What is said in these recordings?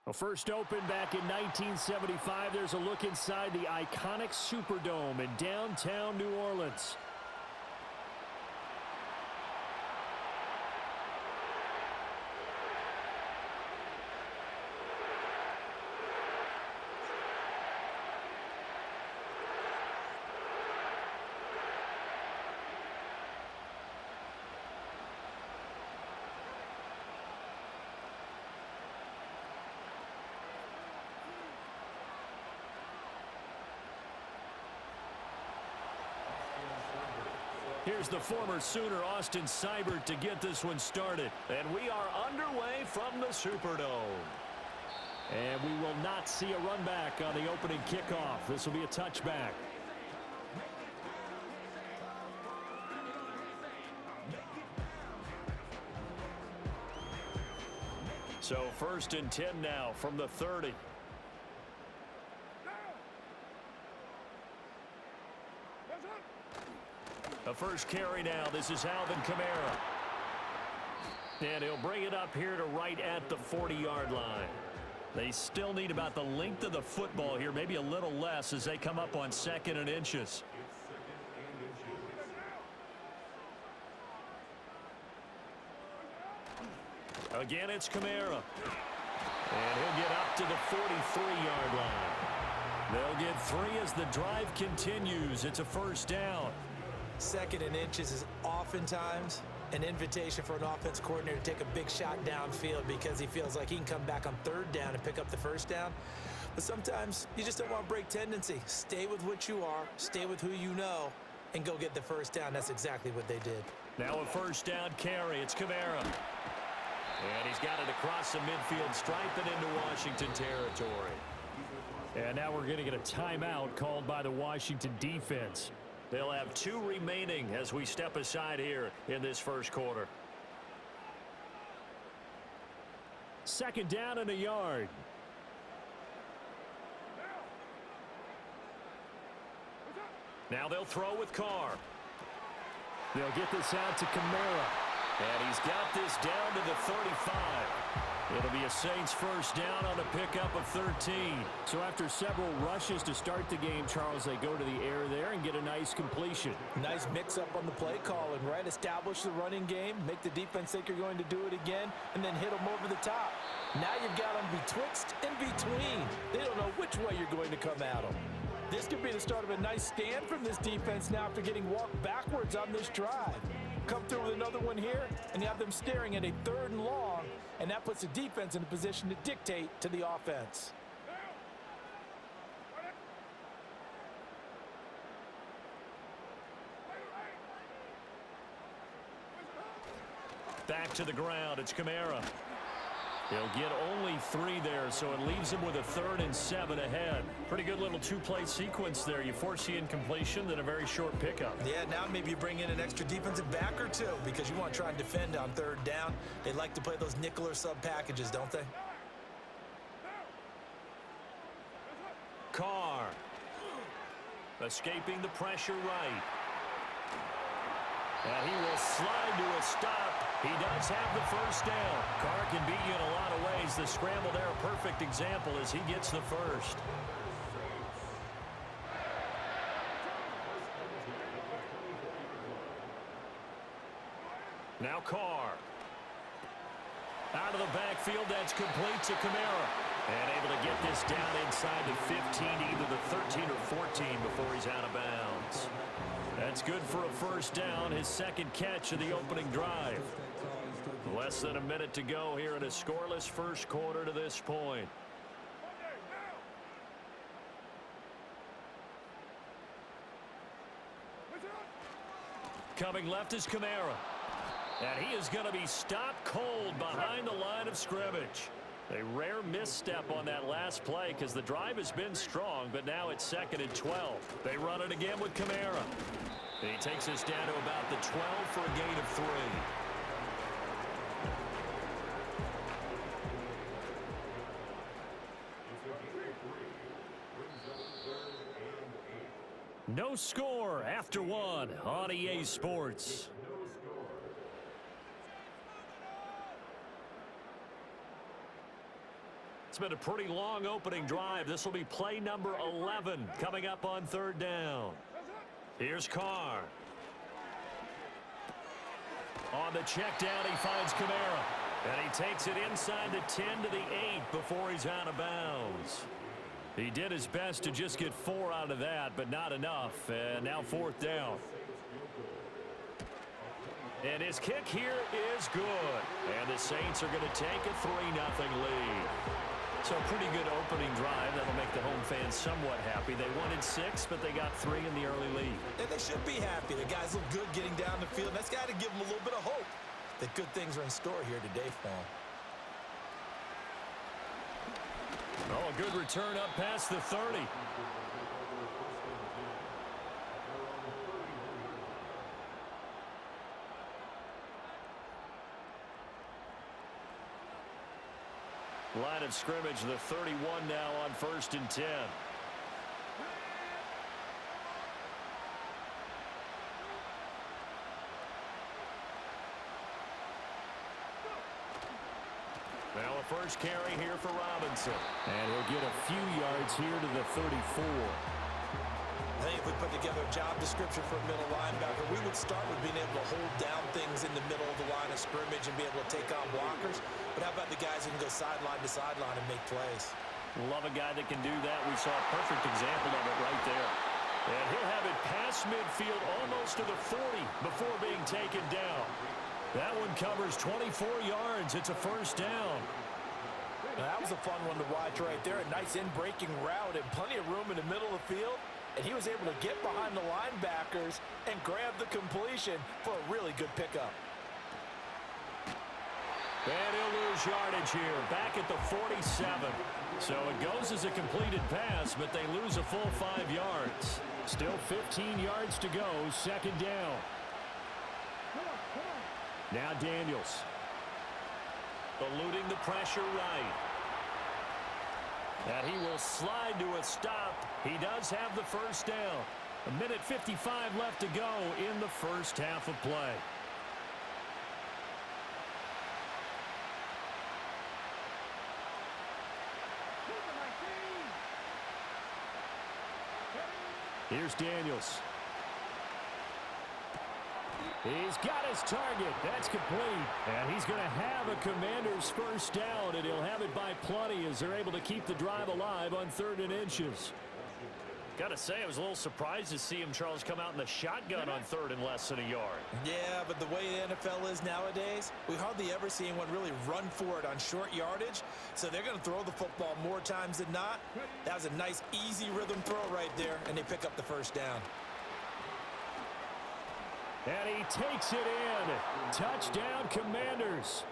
Well, first opened back in 1975, there's a look inside the iconic Superdome in downtown New Orleans. Here's the former Sooner, Austin Seibert, to get this one started. And we are underway from the Superdome. And we will not see a run back on the opening kickoff. This will be a touchback. So 1st and 10 now from the 30. The first carry now. This is Alvin Kamara. And he'll bring it up here to right at the 40-yard line. They still need about the length of the football here, maybe a little less as they come up on 2nd and inches. Again, it's Kamara. And he'll get up to the 43-yard line. They'll get 3 as the drive continues. It's a first down. 2nd and inches is oftentimes an invitation for an offense coordinator to take a big shot downfield because he feels like he can come back on 3rd down and pick up the first down. But sometimes you just don't want to break tendency. Stay with what you are, stay with who you know, and go get the first down. That's exactly what they did. Now a first down carry. It's Kamara. And he's got it across the midfield stripe and into Washington territory. And now we're going to get a timeout called by the Washington defense. They'll have 2 remaining as we step aside here in this first quarter. 2nd down and a yard. Now they'll throw with Carr. They'll get this out to Kamara. And he's got this down to the 35. It'll be a Saints first down on a pickup of 13. So after several rushes to start the game, Charles, they go to the air there and get a nice completion. Nice mix-up on the play calling, right? Establish the running game, make the defense think you're going to do it again, and then hit them over the top. Now you've got them betwixt and between. They don't know which way you're going to come at them. This could be the start of a nice stand from this defense now after getting walked backwards on this drive. Come through with another one here, and you have them staring at a 3rd and long, and that puts the defense in a position to dictate to the offense. Back to the ground, it's Kamara. He'll get only 3 there, so it leaves him with a 3rd and 7 ahead. Pretty good little 2-play sequence there. You force the incompletion, then a very short pickup. Yeah, now maybe you bring in an extra defensive back or 2 because you want to try and defend on 3rd down. They like to play those nickel or sub packages, don't they? Carr. Escaping the pressure right. And he will slide to a stop. He does have the first down. Carr can beat you in a lot of ways. The scramble there, a perfect example as he gets the first. Now Carr. Out of the backfield, that's complete to Kamara. And able to get this down inside the 15, either the 13 or 14 before he's out of bounds. That's good for a first down, his 2nd catch of the opening drive. Less than a minute to go here in a scoreless first quarter to this point. Coming left is Kamara. And he is going to be stopped cold behind the line of scrimmage. A rare misstep on that last play because the drive has been strong, but now it's 2nd and 12. They run it again with Kamara. He takes us down to about the 12 for a gain of 3. No score after 1 on EA Sports. It's been a pretty long opening drive. This will be play number 11 coming up on third down. Here's Carr. On the check down, he finds Kamara. And he takes it inside the 10 to the 8 before he's out of bounds. He did his best to just get 4 out of that, but not enough. And now fourth down. And his kick here is good. And the Saints are going to take a 3-0 lead. So a pretty good opening drive. That'll make the home fans somewhat happy. They wanted 6, but they got 3 in the early lead. And they should be happy. The guys look good getting down the field. That's got to give them a little bit of hope that good things are in store here today for them. Oh, a good return up past the 30. Line of scrimmage, the 31 now on 1st and 10. Now a first carry here for Robinson. And he'll get a few yards here to the 34. I think if we put together a job description for a middle linebacker, we would start with being able to hold down things in the middle of the line of scrimmage and be able to take on blockers. But how about the guys who can go sideline to sideline and make plays? Love a guy that can do that. We saw a perfect example of it right there. And he'll have it past midfield almost to the 40 before being taken down. That one covers 24 yards. It's a first down. Now, that was a fun one to watch right there. A nice in-breaking route and plenty of room in the middle of the field. And he was able to get behind the linebackers and grab the completion for a really good pickup. And he'll lose yardage here, back at the 47. So it goes as a completed pass, but they lose a full 5 yards. Still 15 yards to go, second down. Now Daniels. Eluding the pressure right. And he will slide to a stop. He does have the first down. 1:55 left to go in the first half of play. Here's Daniels. He's got his target. That's complete. And he's going to have a Commander's first down, and he'll have it by plenty as they're able to keep the drive alive on 3rd and inches. Got to say, I was a little surprised to see him, Charles, come out in the shotgun on 3rd and less than a yard. Yeah, but the way the NFL is nowadays, we hardly ever see anyone really run for it on short yardage. So they're going to throw the football more times than not. That was a nice, easy rhythm throw right there, and they pick up the first down. And he takes it in. Touchdown, Commanders.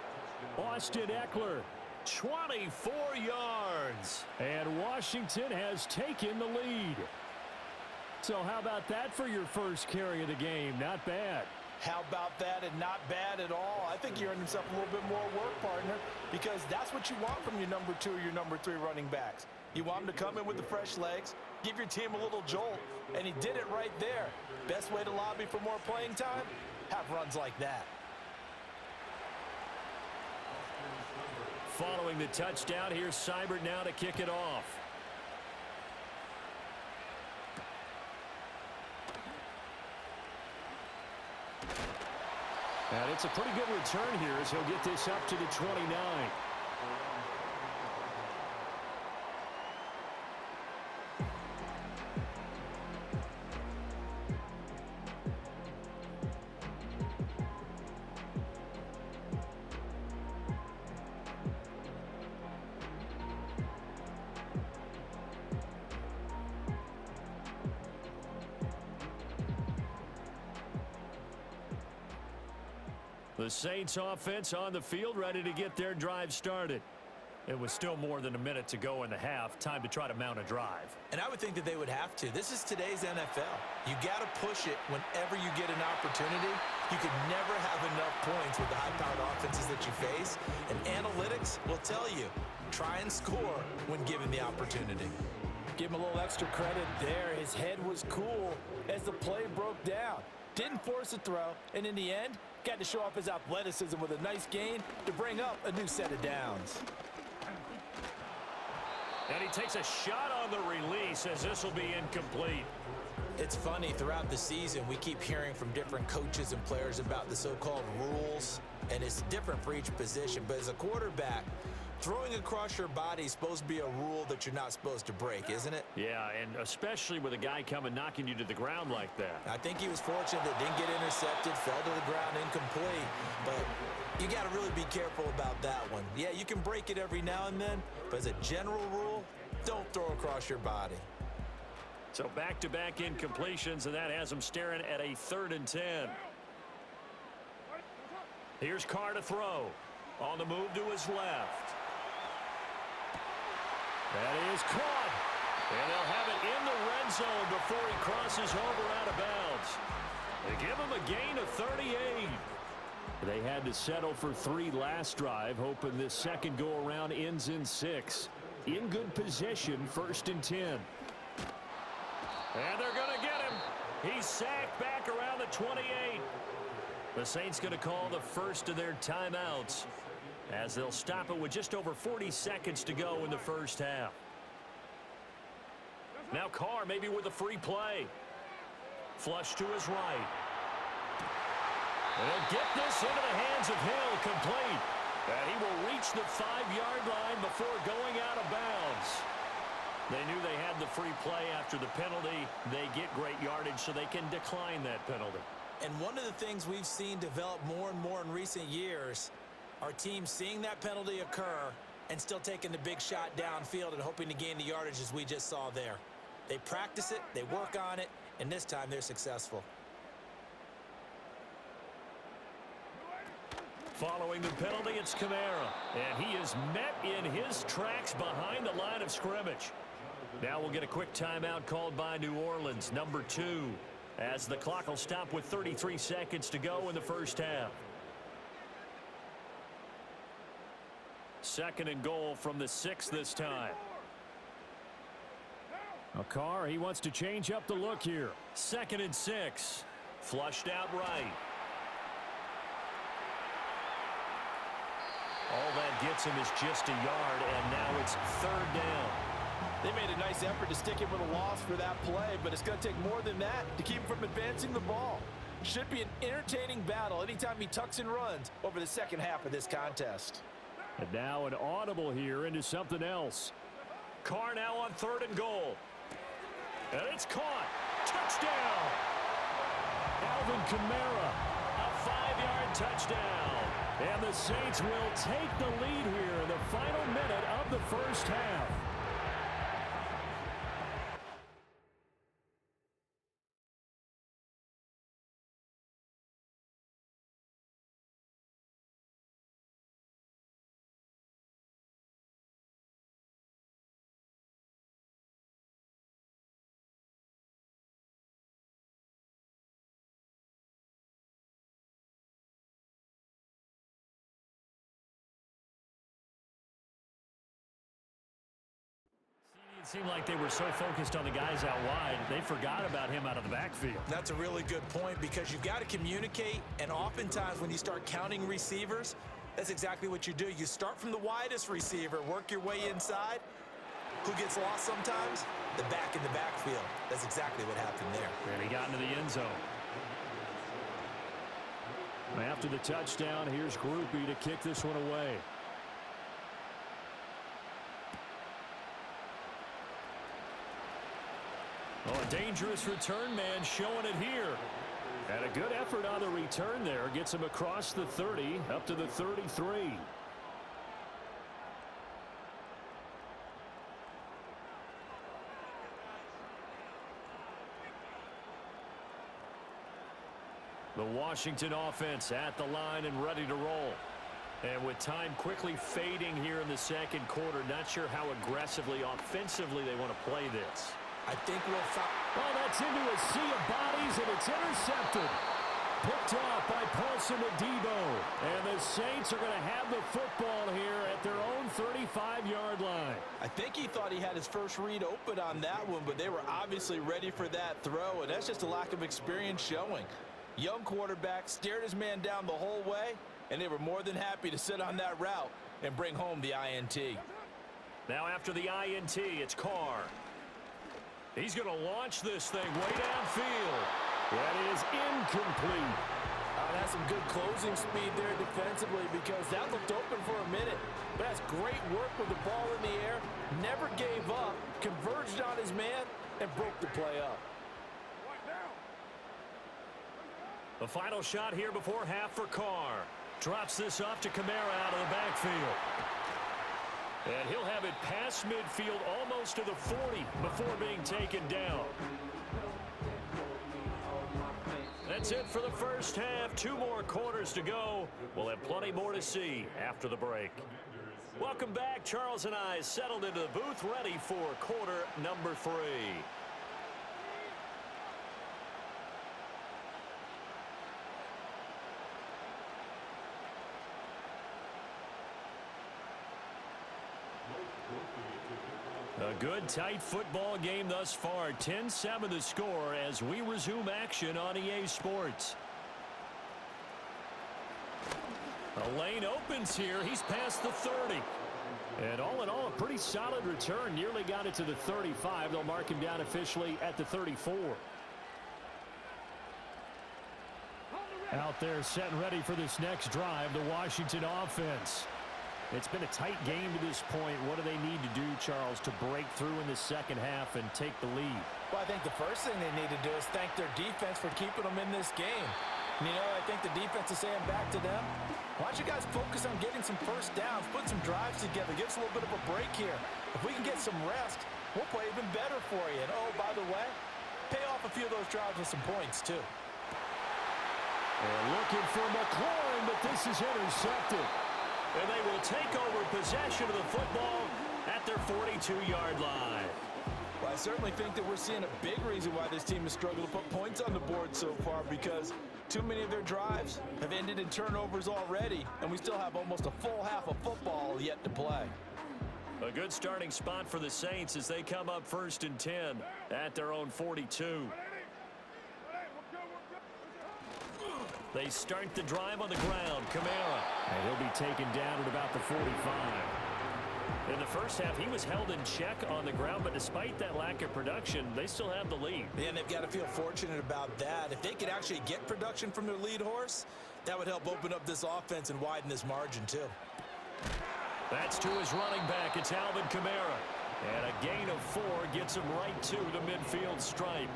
Austin Eckler, 24 yards. And Washington has taken the lead. So how about that for your first carry of the game? Not bad. How about that, and not bad at all. I think he earned himself a little bit more work, partner, because that's what you want from your number 2 or your number 3 running backs. You want him to come in with the fresh legs, give your team a little jolt, and he did it right there. Best way to lobby for more playing time? Have runs like that. Following the touchdown, here's Seibert now to kick it off. And it's a pretty good return here as he'll get this up to the 29. The Saints offense on the field, ready to get their drive started. It was still more than a minute to go in the half. Time to try to mount a drive. And I would think that they would have to. This is today's NFL. You got to push it whenever you get an opportunity. You could never have enough points with the high-powered offenses that you face. And analytics will tell you, try and score when given the opportunity. Give him a little extra credit there. His head was cool as the play broke down. Didn't force a throw, and in the end, got to show off his athleticism with a nice gain to bring up a new set of downs. And he takes a shot on the release as this will be incomplete. It's funny, throughout the season, we keep hearing from different coaches and players about the so-called rules, and it's different for each position. But as a quarterback, throwing across your body is supposed to be a rule that you're not supposed to break, isn't it? Yeah, and especially with a guy coming knocking you to the ground like that. I think he was fortunate that didn't get intercepted, fell to the ground incomplete, but you got to really be careful about that one. Yeah, you can break it every now and then, but as a general rule, don't throw across your body. So back-to-back incompletions, and that has him staring at a 3rd and 10. Here's Carr to throw. On the move to his left. That is caught. And they'll have it in the red zone before he crosses over out of bounds. They give him a gain of 38. They had to settle for 3 last drive, hoping this second go-around ends in 6. In good position, 1st and 10. And they're going to get him. He's sacked back around the 28. The Saints going to call the first of their timeouts as they'll stop it with just over 40 seconds to go in the first half. Now Carr maybe with a free play. Flush to his right. And he'll get this into the hands of Hill, complete. And he will reach the 5-yard line before going out of bounds. They knew they had the free play after the penalty. They get great yardage so they can decline that penalty. And one of the things we've seen develop more and more in recent years are teams seeing that penalty occur and still taking the big shot downfield and hoping to gain the yardage as we just saw there. They practice it, they work on it, and this time they're successful. Following the penalty, it's Kamara. And he is met in his tracks behind the line of scrimmage. Now we'll get a quick timeout called by New Orleans, number 2, as the clock will stop with 33 seconds to go in the first half. 2nd and goal from the 6 this time. Carr, he wants to change up the look here. 2nd and 6. Flushed out right. All that gets him is just a yard, and now it's 3rd down. They made a nice effort to stick him with a loss for that play, but it's going to take more than that to keep him from advancing the ball. Should be an entertaining battle anytime he tucks and runs over the second half of this contest. And now an audible here into something else. Carr now on 3rd and goal. And it's caught. Touchdown. Alvin Kamara, a 5-yard touchdown. And the Saints will take the lead here in the final minute of the first half. It seemed like they were so focused on the guys out wide, they forgot about him out of the backfield. That's a really good point because you've got to communicate, and oftentimes when you start counting receivers, that's exactly what you do. You start from the widest receiver, work your way inside. Who gets lost sometimes? The back in the backfield. That's exactly what happened there. And he got into the end zone. After the touchdown, here's Groupie to kick this one away. Oh, a dangerous return man showing it here. And a good effort on the return there. Gets him across the 30, up to the 33. The Washington offense at the line and ready to roll. And with time quickly fading here in the second quarter, not sure how aggressively, offensively they want to play this. I think we'll find. Oh, that's into a sea of bodies, and it's intercepted. Picked off by Paulson Adebo. And the Saints are going to have the football here at their own 35-yard line. I think he thought he had his first read open on that one, but they were obviously ready for that throw, and that's just a lack of experience showing. Young quarterback stared his man down the whole way, and they were more than happy to sit on that route and bring home the INT. Now after the INT, it's Carr. He's going to launch this thing way downfield. That is incomplete. That's some good closing speed there defensively because that looked open for a minute. But that's great work with the ball in the air. Never gave up, converged on his man, and broke the play up. The final shot here before half for Carr. Drops this off to Kamara out of the backfield. And he'll have it past midfield almost to the 40 before being taken down. That's it for the first half. 2 more quarters to go. We'll have plenty more to see after the break. Welcome back. Charles and I settled into the booth ready for quarter number 3. A good, tight football game thus far. 10-7 the score as we resume action on EA Sports. A lane opens here. He's past the 30. And all in all, a pretty solid return. Nearly got it to the 35. They'll mark him down officially at the 34. Out there set and ready for this next drive, the Washington offense. It's been a tight game to this point. What do they need to do, Charles, to break through in the second half and take the lead? Well, I think the first thing they need to do is thank their defense for keeping them in this game. And, I think the defense is saying back to them, why don't you guys focus on getting some first downs, put some drives together, give us a little bit of a break here. If we can get some rest, we'll play even better for you. And, oh, by the way, pay off a few of those drives with some points, too. They're looking for McLaurin, but this is intercepted. And they will take over possession of the football at their 42-yard line. Well, I certainly think that we're seeing a big reason why this team has struggled to put points on the board so far because too many of their drives have ended in turnovers already, and we still have almost a full half of football yet to play. A good starting spot for the Saints as they come up 1st and 10 at their own 42. They start the drive on the ground. Kamara. And he'll be taken down at about the 45. In the first half, he was held in check on the ground, but despite that lack of production, they still have the lead. Yeah, and they've got to feel fortunate about that. If they could actually get production from their lead horse, that would help open up this offense and widen this margin, too. That's to his running back. It's Alvin Kamara. And a gain of 4 gets him right to the midfield stripe.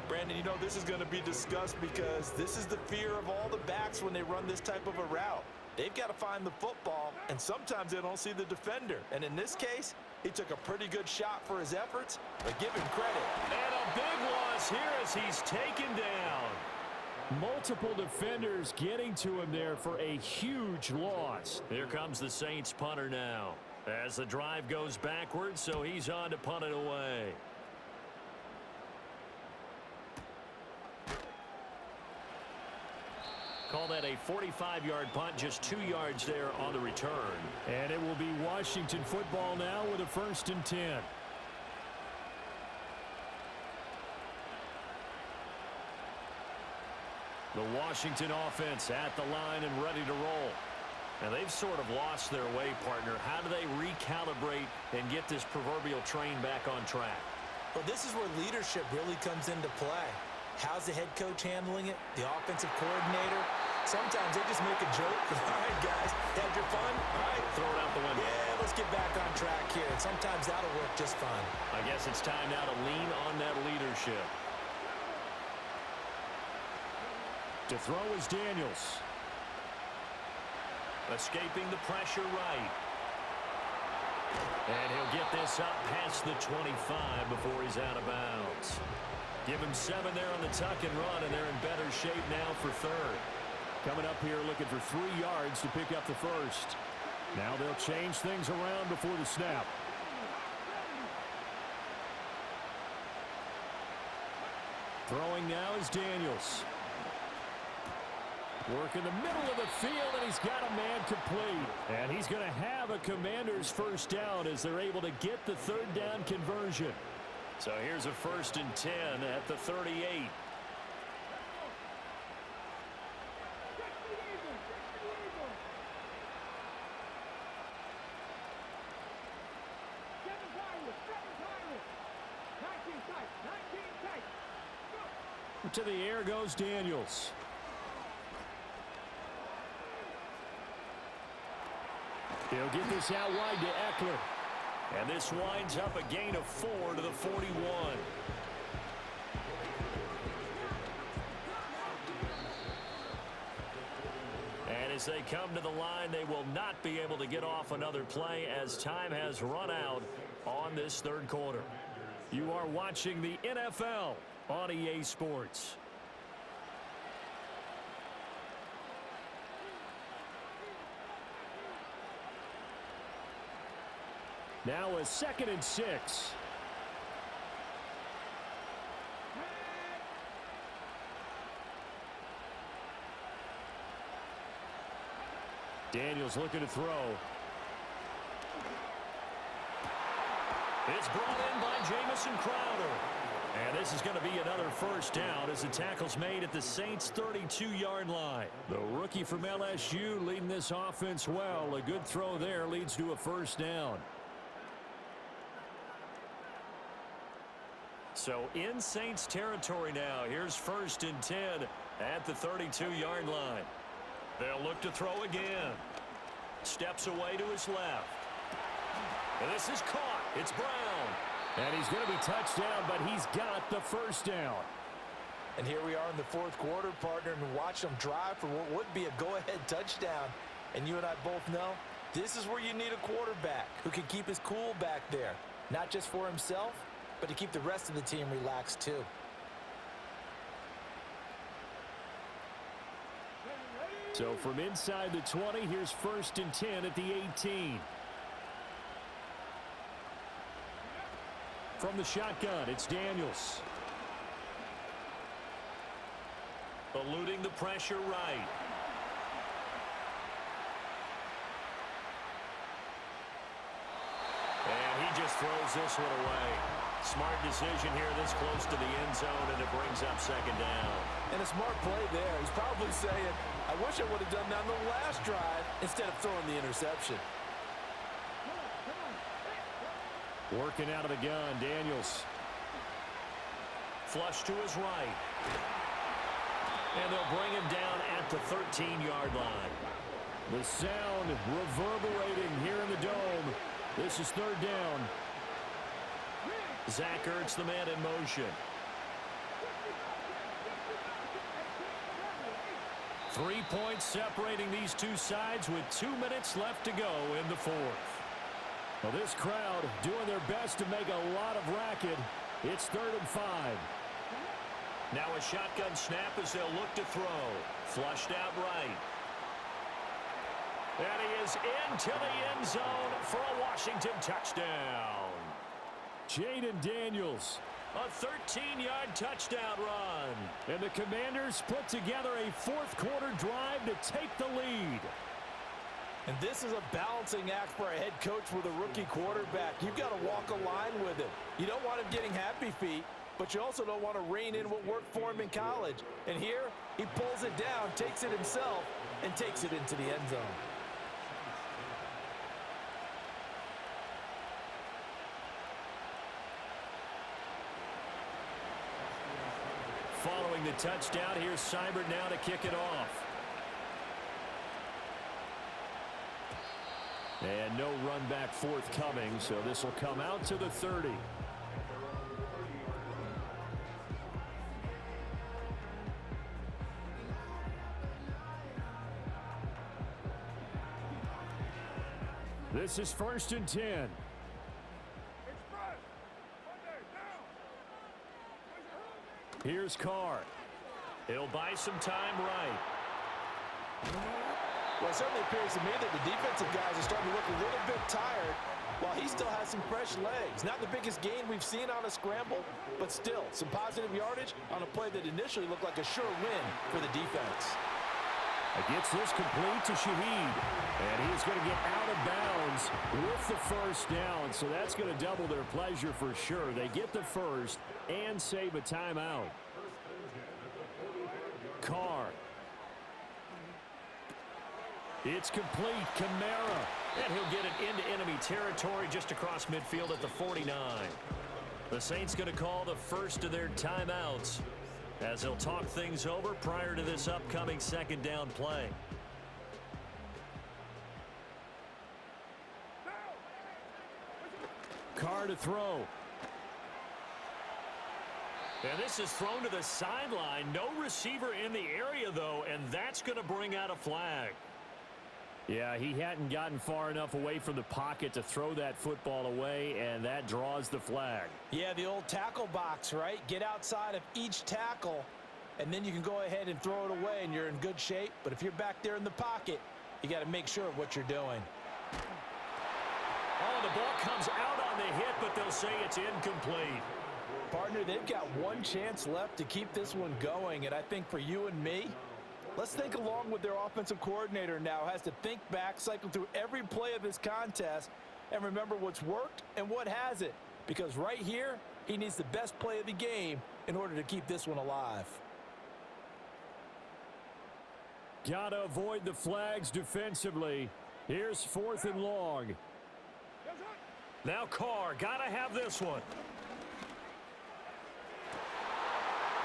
Brandon, this is going to be discussed because this is the fear of all the backs when they run this type of a route. They've got to find the football, and sometimes they don't see the defender. And in this case, he took a pretty good shot for his efforts, but give him credit. And a big loss here as he's taken down. Multiple defenders getting to him there for a huge loss. Here comes the Saints punter now as the drive goes backwards, so he's on to punt it away. Call that a 45-yard punt, just 2 yards there on the return. And it will be Washington football now with a 1st and 10. The Washington offense at the line and ready to roll. And they've sort of lost their way, partner. How do they recalibrate and get this proverbial train back on track? Well, this is where leadership really comes into play. How's the head coach handling it? The offensive coordinator? Sometimes they just make a joke. All right, guys, had your fun? All right. Throw it out the window. Yeah, let's get back on track here. And sometimes that'll work just fine. I guess it's time now to lean on that leadership. To throw is Daniels. Escaping the pressure right. And he'll get this up past the 25 before he's out of bounds. Give him 7 there on the tuck and run, and they're in better shape now for 3rd. Coming up here looking for 3 yards to pick up the 1st. Now they'll change things around before the snap. Throwing now is Daniels. Work in the middle of the field, and he's got a man complete. And he's going to have a Commander's first down as they're able to get the 3rd down conversion. So here's a 1st and 10 at the 38. To the air goes Daniels. He'll get this out wide to Eckler. And this winds up a gain of 4 to the 41. And as they come to the line, they will not be able to get off another play as time has run out on this third quarter. You are watching the NFL on EA Sports. Now a 2nd and 6. Daniels looking to throw. It's brought in by Jamison Crowder. And this is going to be another first down as the tackle's made at the Saints' 32-yard line. The rookie from LSU leading this offense well. A good throw there leads to a first down. So in Saints territory now. Here's 1st and 10 at the 32-yard line. They'll look to throw again. Steps away to his left. And this is caught. It's Brown. And he's going to be touched down, but he's got the first down. And here we are in the 4th quarter, partner, and watch them drive for what would be a go-ahead touchdown. And you and I both know this is where you need a quarterback who can keep his cool back there. Not just for himself, but to keep the rest of the team relaxed too. So from inside the 20, here's 1st and 10 at the 18. From the shotgun, it's Daniels. Eluding the pressure right. And he just throws this one away. Smart decision here this close to the end zone, and it brings up 2nd down. And a smart play there. He's probably saying, I wish I would have done that on the last drive instead of throwing the interception. Working out of the gun, Daniels. Flush to his right. And they'll bring him down at the 13-yard line. The sound reverberating here in the dome. This is 3rd down. Zach Ertz, the man in motion. 3 points separating these two sides with 2 minutes left to go in the 4th. Well, this crowd doing their best to make a lot of racket. It's 3rd and 5. Now a shotgun snap as they'll look to throw. Flushed out right. And he is into the end zone for a Washington touchdown. Jaden Daniels, a 13-yard touchdown run. And the Commanders put together a 4th quarter drive to take the lead. And this is a balancing act for a head coach with a rookie quarterback. You've got to walk a line with him. You don't want him getting happy feet, but you also don't want to rein in what worked for him in college. And here, he pulls it down, takes it himself, and takes it into the end zone. Following the touchdown, here's Seibert now to kick it off. And no run back forthcoming, so this will come out to the 30. This is 1st and 10. Here's Carr. He'll buy some time right. Well, it certainly appears to me that the defensive guys are starting to look a little bit tired while he still has some fresh legs. Not the biggest gain we've seen on a scramble, but still some positive yardage on a play that initially looked like a sure win for the defense. Gets this complete to Shaheed. And he's going to get out of bounds with the first down. So that's going to double their pleasure for sure. They get the first and save a timeout. Carr. It's complete. Kamara. And he'll get it into enemy territory just across midfield at the 49. The Saints going to call the first of their timeouts as they'll talk things over prior to this upcoming second down play. Carr to throw. And this is thrown to the sideline. No receiver in the area, though, and that's going to bring out a flag. Yeah, he hadn't gotten far enough away from the pocket to throw that football away, and that draws the flag. Yeah, the old tackle box, right? Get outside of each tackle, and then you can go ahead and throw it away, and you're in good shape. But if you're back there in the pocket, you got to make sure of what you're doing. Oh, the ball comes out on the hit, but they'll say it's incomplete. Partner, they've got one chance left to keep this one going, and I think for you and me, let's think along with their offensive coordinator now. Has to think back, cycle through every play of this contest, and remember what's worked and what hasn't. Because right here, he needs the best play of the game in order to keep this one alive. Gotta avoid the flags defensively. Here's 4th and long. Now Carr, gotta have this one.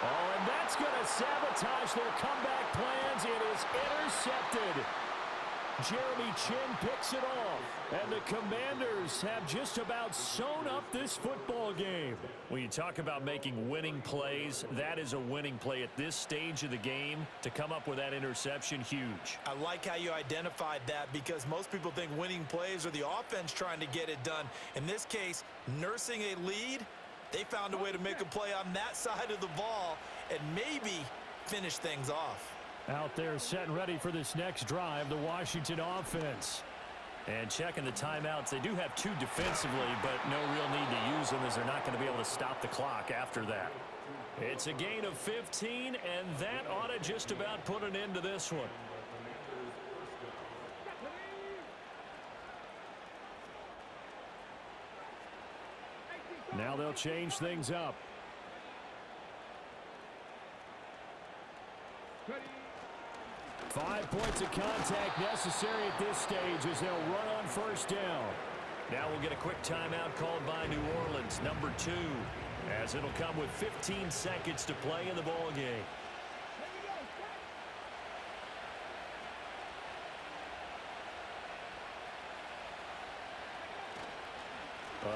Oh, and that's going to sabotage their comeback plans. It is intercepted. Jeremy Chin picks it off. And the Commanders have just about sewn up this football game. When you talk about making winning plays, that is a winning play at this stage of the game. To come up with that interception, huge. I like how you identified that, because most people think winning plays are the offense trying to get it done. In this case, nursing a lead, they found a way to make a play on that side of the ball and maybe finish things off. Out there set and ready for this next drive, the Washington offense. And checking the timeouts, they do have 2 defensively, but no real need to use them as they're not going to be able to stop the clock after that. It's a gain of 15, and that ought to just about put an end to this one. Now they'll change things up. Ready. 5 points of contact necessary at this stage as they'll run on first down. Now we'll get a quick timeout called by New Orleans, number 2, as it'll come with 15 seconds to play in the ball game.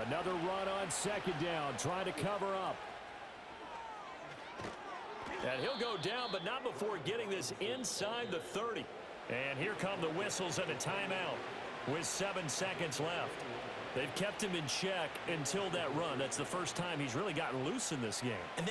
Another run on second down, trying to cover up. And he'll go down, but not before getting this inside the 30. And here come the whistles and a timeout with 7 seconds left. They've kept him in check until that run. That's the first time he's really gotten loose in this game. And